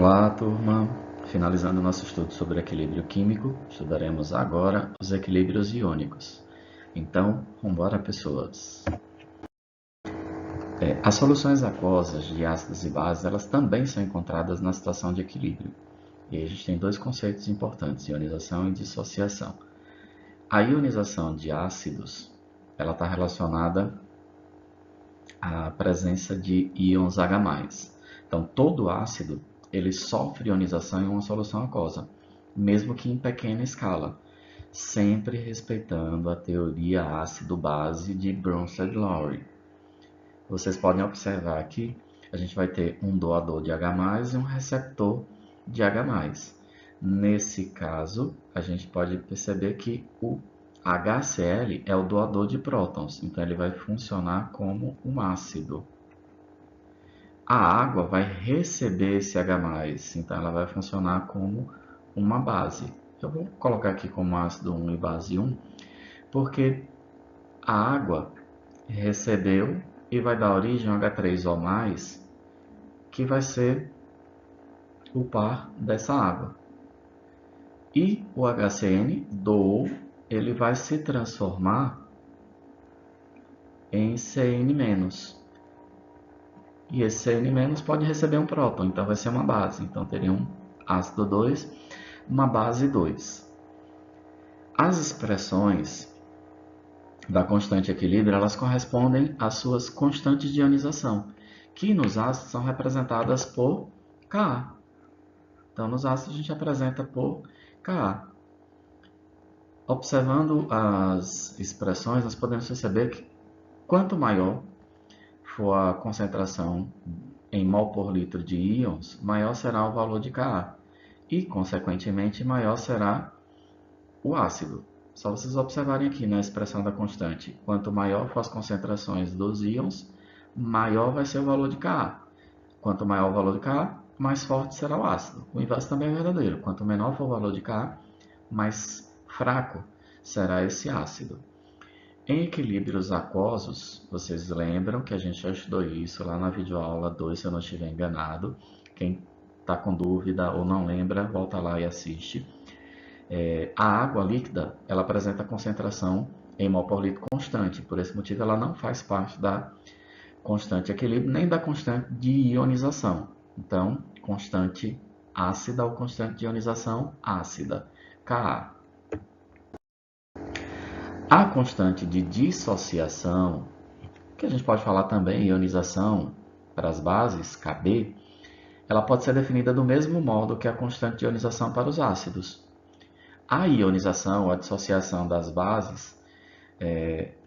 Olá, turma! Finalizando nosso estudo sobre equilíbrio químico, estudaremos agora os equilíbrios iônicos. Então, vambora, pessoas! As soluções aquosas de ácidos e bases, elas também são encontradas na situação de equilíbrio. E aí a gente tem dois conceitos importantes, ionização e dissociação. A ionização de ácidos, ela está relacionada à presença de íons H+. Então, todo ácido ele sofre ionização em uma solução aquosa, mesmo que em pequena escala, sempre respeitando a teoria ácido-base de Bronsted-Lowry. Vocês podem observar aqui, a gente vai ter um doador de H+, e um receptor de H+. Nesse caso, a gente pode perceber que o HCl é o doador de prótons, então ele vai funcionar como um ácido. A água vai receber esse H+, então ela vai funcionar como uma base. Eu vou colocar aqui como ácido 1 e base 1, porque a água recebeu e vai dar origem a H3O+, que vai ser o par dessa água. E o HCN doou, ele vai se transformar em Cn-. E esse Cn- pode receber um próton, então vai ser uma base. Então teria um ácido 2, uma base 2. As expressões da constante equilíbrio, elas correspondem às suas constantes de ionização, que nos ácidos são representadas por Ka. Então, nos ácidos a gente apresenta por Ka. Observando as expressões, nós podemos perceber que quanto maior for a concentração em mol por litro de íons, maior será o valor de Ka. E, consequentemente, maior será o ácido. Só vocês observarem aqui na expressão da constante. Quanto maior for as concentrações dos íons, maior vai ser o valor de Ka. Quanto maior o valor de Ka, mais forte será o ácido. O inverso também é verdadeiro. Quanto menor for o valor de Ka, mais fraco será esse ácido. Em equilíbrios aquosos, vocês lembram que a gente já estudou isso lá na videoaula 2, se eu não estiver enganado. Quem está com dúvida ou não lembra, volta lá e assiste. A água líquida, ela apresenta concentração em mol por litro constante. Por esse motivo, ela não faz parte da constante equilíbrio, nem da constante de ionização. Então, constante ácida ou constante de ionização ácida, Ka. A constante de dissociação, que a gente pode falar também ionização para as bases, Kb, ela pode ser definida do mesmo modo que a constante de ionização para os ácidos. A ionização, a dissociação das bases,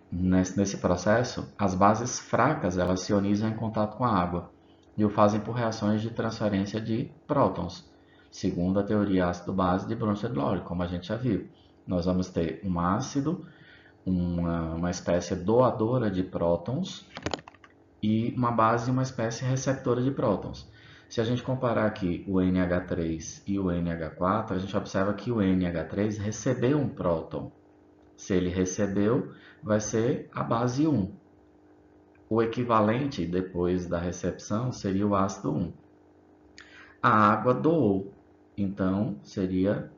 nesse processo, as bases fracas elas se ionizam em contato com a água e o fazem por reações de transferência de prótons, segundo a teoria ácido-base de Bronsted-Lowry, como a gente já viu. Nós vamos ter um ácido, uma espécie doadora de prótons, e uma base, uma espécie receptora de prótons. Se a gente comparar aqui o NH3 e o NH4, a gente observa que o NH3 recebeu um próton. Se ele recebeu, vai ser a base 1. O equivalente depois da recepção seria o ácido 1. A água doou, então seria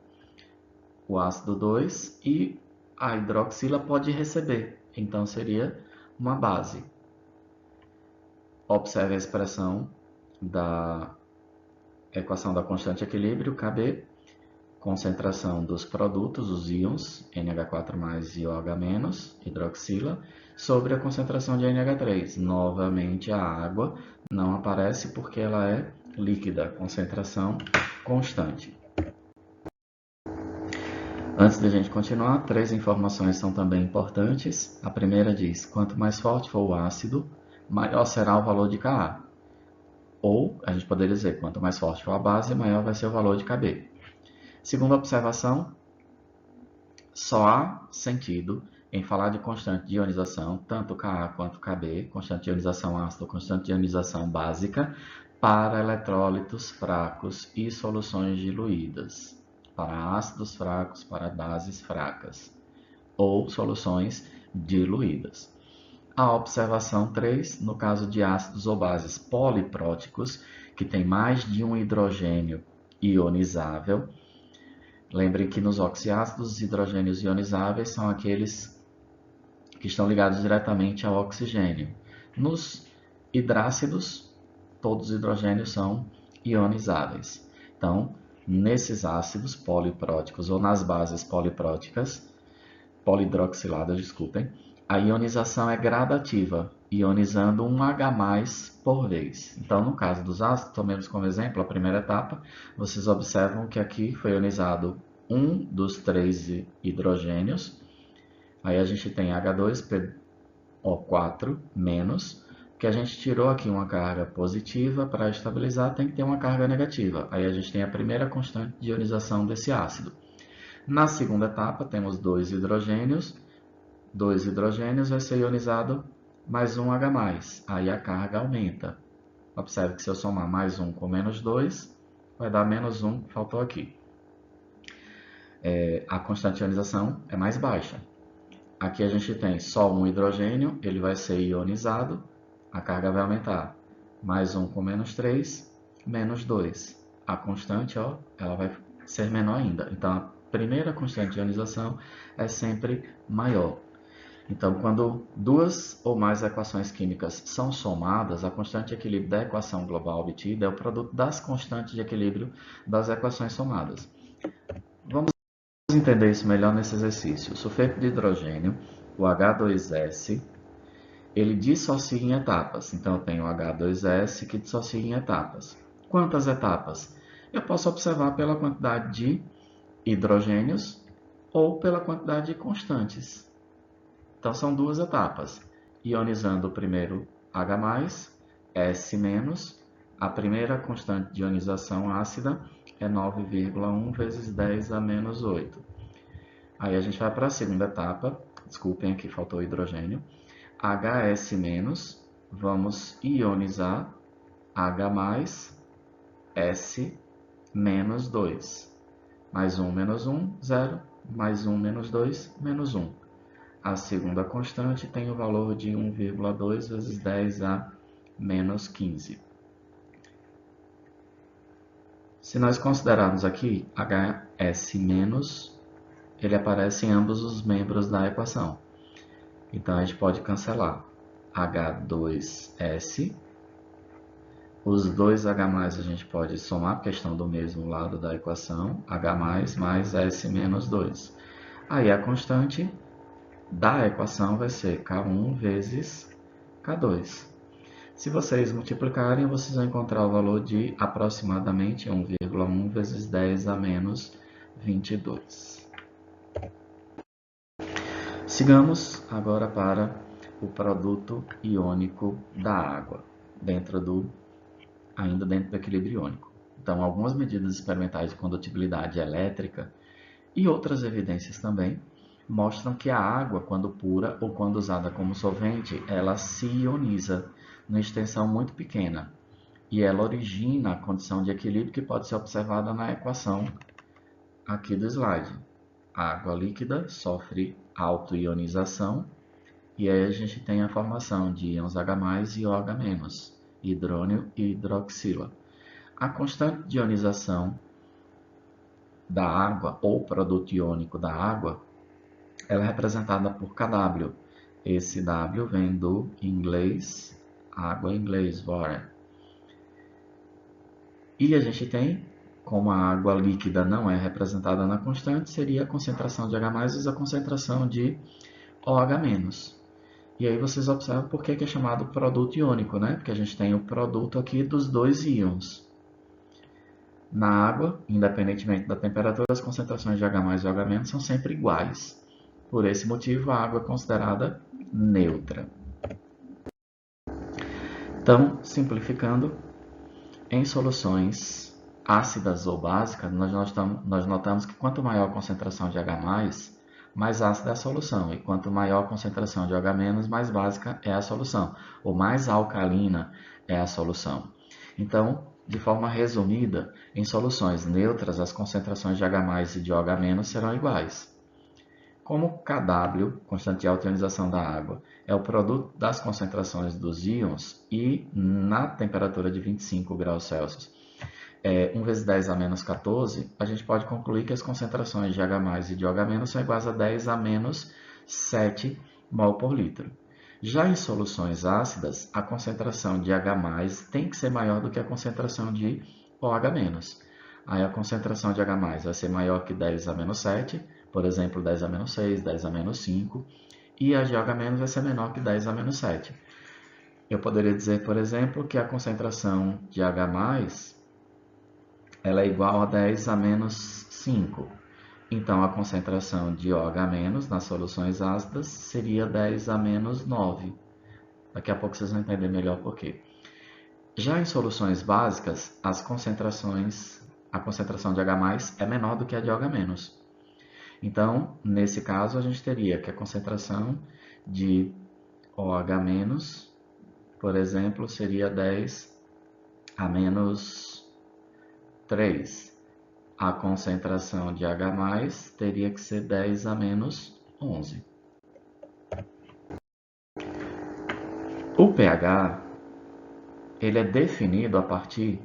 o ácido 2 e a hidroxila pode receber, então seria uma base. Observe a expressão da equação da constante equilíbrio, Kb, concentração dos produtos, os íons, NH4+, e OH-, hidroxila, sobre a concentração de NH3. Novamente a água não aparece porque ela é líquida, concentração constante. Antes de a gente continuar, 3 informações são também importantes. A primeira diz, quanto mais forte for o ácido, maior será o valor de Ka. Ou, a gente poderia dizer, quanto mais forte for a base, maior vai ser o valor de Kb. Segunda observação, só há sentido em falar de constante de ionização, tanto Ka quanto Kb, constante de ionização ácida ou constante de ionização básica, para eletrólitos fracos e soluções diluídas, para ácidos fracos, para bases fracas, ou soluções diluídas. A observação 3, no caso de ácidos ou bases polipróticos, que tem mais de um hidrogênio ionizável. Lembrem que nos oxiácidos, os hidrogênios ionizáveis são aqueles que estão ligados diretamente ao oxigênio. Nos hidrácidos, todos os hidrogênios são ionizáveis. Então, nesses ácidos polipróticos ou nas bases polipróticas, polihidroxiladas, desculpem, a ionização é gradativa, ionizando um H+ por vez. Então, no caso dos ácidos, tomemos como exemplo a primeira etapa, vocês observam que aqui foi ionizado um dos 3 hidrogênios, aí a gente tem H2PO4-, que a gente tirou aqui uma carga positiva, para estabilizar tem que ter uma carga negativa. Aí a gente tem a primeira constante de ionização desse ácido. Na segunda etapa temos 2 hidrogênios vai ser ionizado mais um H+, aí a carga aumenta. Observe que se eu somar mais 1 com menos 2, vai dar menos 1, que faltou aqui. A constante de ionização é mais baixa. Aqui a gente tem só um hidrogênio, ele vai ser ionizado, a carga vai aumentar. Mais 1 com menos 3, menos 2. A constante, ó, ela vai ser menor ainda. Então, a primeira constante de ionização é sempre maior. Então, quando duas ou mais equações químicas são somadas, a constante de equilíbrio da equação global obtida é o produto das constantes de equilíbrio das equações somadas. Vamos entender isso melhor nesse exercício. O sulfeto de hidrogênio, o H2S, ele dissocia em etapas. Então, eu tenho o H2S que dissocia em etapas. Quantas etapas? Eu posso observar pela quantidade de hidrogênios ou pela quantidade de constantes. Então, são 2 etapas. Ionizando o primeiro H+, S-, a primeira constante de ionização ácida é 9,1 vezes 10 a menos 8. Aí a gente vai para a segunda etapa. Desculpem, aqui faltou o hidrogênio. HS-, vamos ionizar H+, S, menos 2. Mais 1, menos 1, 0. Mais 1, menos 2, menos 1. A segunda constante tem o valor de 1,2 vezes 10 a menos 15. Se nós considerarmos aqui HS-, ele aparece em ambos os membros da equação. Então, a gente pode cancelar H2S. Os dois H+ a gente pode somar, porque estão do mesmo lado da equação. H+ mais S menos 2. Aí a constante da equação vai ser K1 vezes K2. Se vocês multiplicarem, vocês vão encontrar o valor de aproximadamente 1,1 vezes 10 a menos 22. Sigamos agora para o produto iônico da água, ainda dentro do equilíbrio iônico. Então, algumas medidas experimentais de condutibilidade elétrica e outras evidências também mostram que a água, quando pura ou quando usada como solvente, ela se ioniza numa extensão muito pequena. E ela origina a condição de equilíbrio que pode ser observada na equação aqui do slide. A água líquida sofre autoionização e aí a gente tem a formação de íons H+ e OH-, hidrônio e hidroxila. A constante de ionização da água ou produto iônico da água, ela é representada por Kw. Esse W vem do inglês, água em inglês, water. E a gente tem, como a água líquida não é representada na constante, seria a concentração de H+ vezes a concentração de OH-. E aí vocês observam por que é chamado produto iônico, né? Porque a gente tem o produto aqui dos dois íons. Na água, independentemente da temperatura, as concentrações de H+ e OH- são sempre iguais. Por esse motivo, a água é considerada neutra. Então, simplificando, em soluções ácidas ou básicas, nós notamos que quanto maior a concentração de H+, mais ácida é a solução, e quanto maior a concentração de OH-, mais básica é a solução, ou mais alcalina é a solução. Então, de forma resumida, em soluções neutras, as concentrações de H+ e de OH- serão iguais. Como Kw, constante de alta ionização da água, é o produto das concentrações dos íons e na temperatura de 25 graus Celsius, 1 vezes 10 a menos 14, a gente pode concluir que as concentrações de H+, e de OH- são iguais a 10 a menos 7 mol por litro. Já em soluções ácidas, a concentração de H+ tem que ser maior do que a concentração de OH-. Aí a concentração de H+ vai ser maior que 10 a menos 7, por exemplo, 10 a menos 6, 10 a menos 5, e a de OH- vai ser menor que 10 a menos 7. Eu poderia dizer, por exemplo, que a concentração de H+, ela é igual a 10 a menos 5. Então, a concentração de OH- nas soluções ácidas seria 10 a menos 9. Daqui a pouco vocês vão entender melhor por quê. Já em soluções básicas, a concentração de H+ é menor do que a de OH-. Então, nesse caso, a gente teria que a concentração de OH-, por exemplo, seria 10 a menos 3. A concentração de H+ teria que ser 10 a menos 11. O pH ele é definido a partir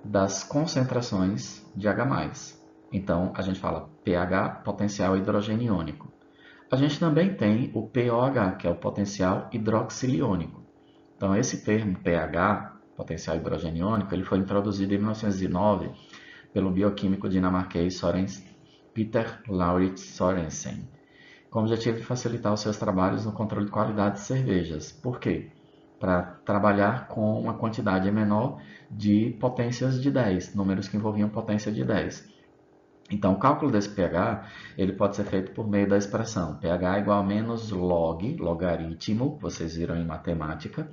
das concentrações de H+. Então, a gente fala pH, potencial hidrogênio iônico. A gente também tem o POH, que é o potencial hidroxiliônico. Então, esse termo pH, potencial hidrogênio iônico, ele foi introduzido em 1909 pelo bioquímico dinamarquês Peter Lauritz Sørensen, com o objetivo de facilitar os seus trabalhos no controle de qualidade de cervejas. Por quê? Para trabalhar com uma quantidade menor de potências de 10, números que envolviam potência de 10. Então, o cálculo desse pH ele pode ser feito por meio da expressão pH igual a menos log, logaritmo, vocês viram em matemática,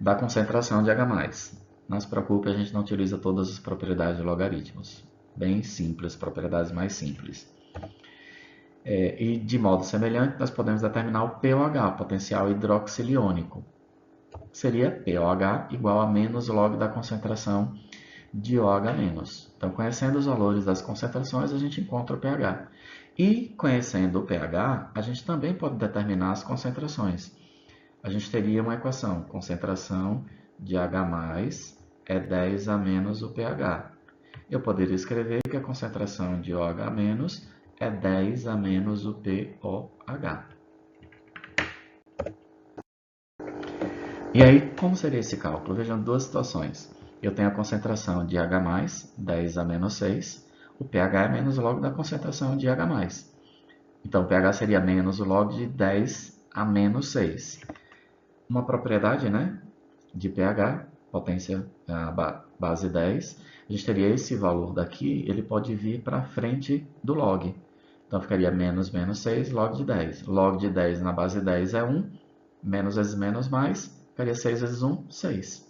da concentração de H+. Não se preocupe, a gente não utiliza todas as propriedades de logaritmos. Bem simples, propriedades mais simples. E de modo semelhante, nós podemos determinar o pOH, potencial hidroxiliônico. Seria pOH igual a menos log da concentração de OH-. Então, conhecendo os valores das concentrações, a gente encontra o pH. E conhecendo o pH, a gente também pode determinar as concentrações. A gente teria uma equação, concentração de H+ é 10 a menos o pH. Eu poderia escrever que a concentração de OH- é 10 a menos o pOH. E aí, como seria esse cálculo? Vejam duas situações. Eu tenho a concentração de H+, 10 a menos 6. O pH é menos log da concentração de H+. Então, o pH seria menos o log de 10 a menos 6. Uma propriedade, né, de pH, potência base 10, a gente teria esse valor daqui, ele pode vir para frente do log. Então, ficaria menos 6, log de 10. Log de 10 na base 10 é 1, menos vezes menos mais, ficaria 6 vezes 1, 6.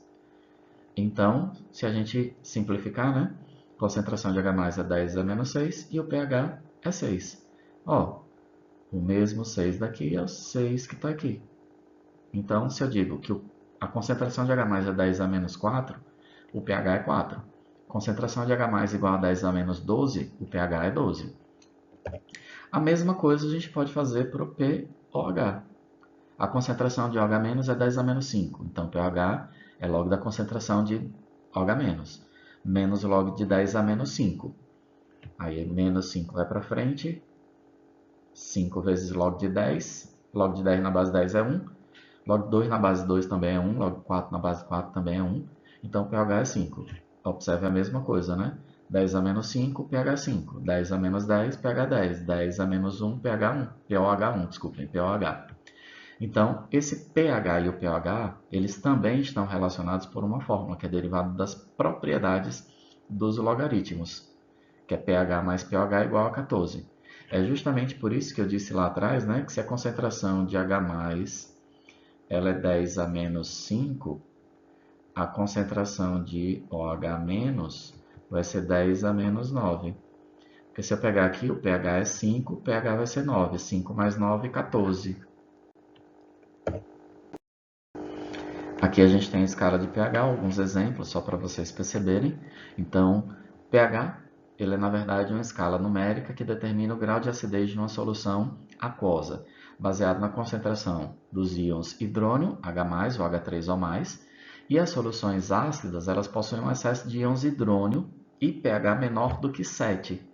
Então, se a gente simplificar, né, a concentração de H+ é 10 a menos 6 e o pH é 6. Ó, o mesmo 6 daqui é o 6 que está aqui. Então, se eu digo que a concentração de H+ é 10 a menos 4, o pH é 4. Concentração de H+ igual a 10 a menos 12, o pH é 12. A mesma coisa a gente pode fazer para o pOH. A concentração de OH- é 10 a menos 5, então pH é log da concentração de OH-, menos log de 10 a menos 5. Aí menos 5 vai para frente, 5 vezes log de 10 na base 10 é 1, log 2 na base 2 também é 1, log 4 na base 4 também é 1, então pH é 5. Observe a mesma coisa, né? 10 a menos 5, pH é 5. 10 a menos 10, pH é 10. 10 a menos 1, pH 1. pOH 1, desculpem, pOH. Então, esse pH e o pOH, eles também estão relacionados por uma fórmula, que é derivada das propriedades dos logaritmos, que é pH mais pOH igual a 14. É justamente por isso que eu disse lá atrás, né, que se a concentração de H+, ela é 10 a menos 5, a concentração de OH- vai ser 10 a menos 9. Porque se eu pegar aqui, o pH é 5, o pH vai ser 9. 5 mais 9, 14. Aqui a gente tem a escala de pH, alguns exemplos só para vocês perceberem. Então, pH ele é, na verdade, uma escala numérica que determina o grau de acidez de uma solução aquosa, baseado na concentração dos íons hidrônio, H+, ou H3O+, e as soluções ácidas, elas possuem um excesso de íons hidrônio e pH menor do que 7.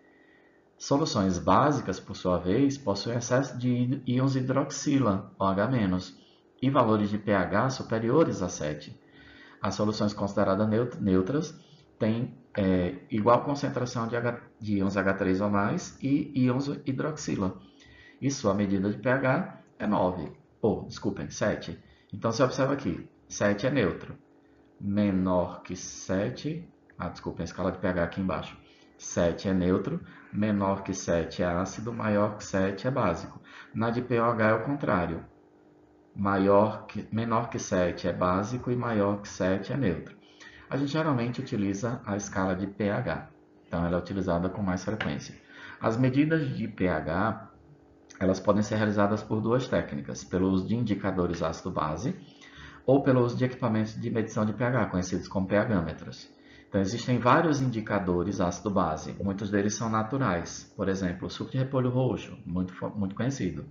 Soluções básicas, por sua vez, possuem excesso de íons hidroxila, OH-, e valores de pH superiores a 7. As soluções consideradas neutras têm igual concentração de íons H3O+, e íons hidroxila. E sua medida de pH é 9. Desculpem, 7. Então, você observa aqui, 7 é neutro. Menor que 7... desculpem, a escala de pH aqui embaixo. 7 é neutro, menor que 7 é ácido, maior que 7 é básico. Na de pOH é o contrário. Menor que 7 é básico e maior que 7 é neutro. A gente geralmente utiliza a escala de pH, então ela é utilizada com mais frequência. As medidas de pH, elas podem ser realizadas por duas técnicas, pelo uso de indicadores ácido-base ou pelo uso de equipamentos de medição de pH, conhecidos como pHmetros. Então, existem vários indicadores ácido-base, muitos deles são naturais, por exemplo, o suco de repolho roxo, muito conhecido.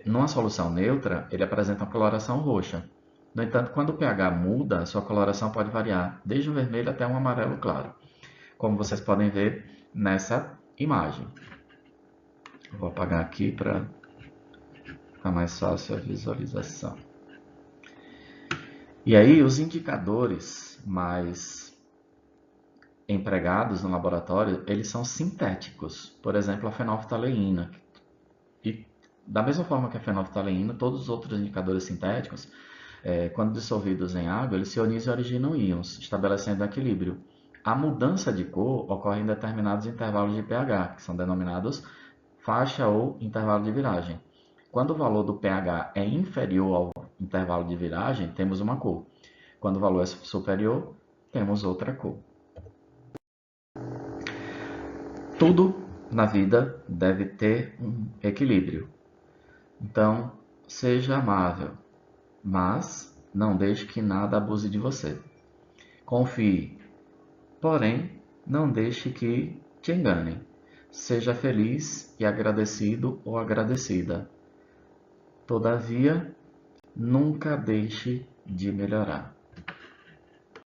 Numa solução neutra, ele apresenta uma coloração roxa. No entanto, quando o pH muda, sua coloração pode variar desde o vermelho até um amarelo claro, como vocês podem ver nessa imagem. Vou apagar aqui para ficar mais fácil a visualização. E aí, os indicadores mais empregados no laboratório, eles são sintéticos. Por exemplo, a fenolftaleína. E da mesma forma que a fenolftaleína, todos os outros indicadores sintéticos, quando dissolvidos em água, eles se ionizam e originam íons, estabelecendo equilíbrio. A mudança de cor ocorre em determinados intervalos de pH, que são denominados faixa ou intervalo de viragem. Quando o valor do pH é inferior ao intervalo de viragem, temos uma cor. Quando o valor é superior, temos outra cor. Tudo na vida deve ter um equilíbrio. Então, seja amável, mas não deixe que nada abuse de você. Confie, porém, não deixe que te enganem. Seja feliz e agradecido ou agradecida. Todavia, nunca deixe de melhorar.